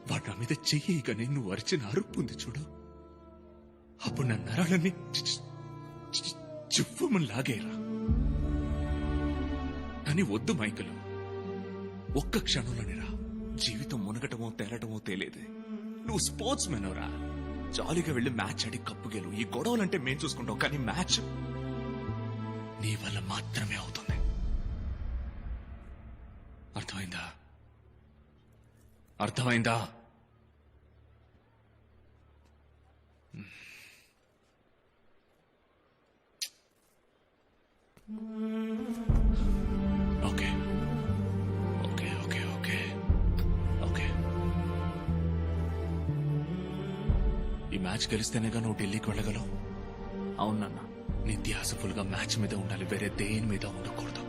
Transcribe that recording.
వాడు నా మీద చెయ్యగానే నువ్వు అరిచిన అరుపు ఉంది చూడు, అప్పుడు నా నరాలన్నీ చువ్వమని లాగేరా. కానీ వద్దు మైకలు, ఒక్క క్షణంలోనేరా జీవితం మునగటమో తేలటమో తేలేదే. నువ్వు స్పోర్ట్స్ మెన్ రా, జాలీగా వెళ్లి మ్యాచ్ ఆడి కప్పు గెలు. ఈ గొడవలంటే మేం చూసుకుంటావు, కానీ మ్యాచ్ నీ వల్ల మాత్రమే అవుతుంది. అర్థమైందా? అర్థమైందా? Okay okay okay okay okay. ఈ మ్యాచ్ గెలిస్తేనేగా నువ్వు ఢిల్లీకి వెళ్ళగలవు. అవునన్నా, నీ ధ్యాస ఫుల్ గా మ్యాచ్ మీద ఉండాలి, వేరే దేని మీద ఉండకూడదు.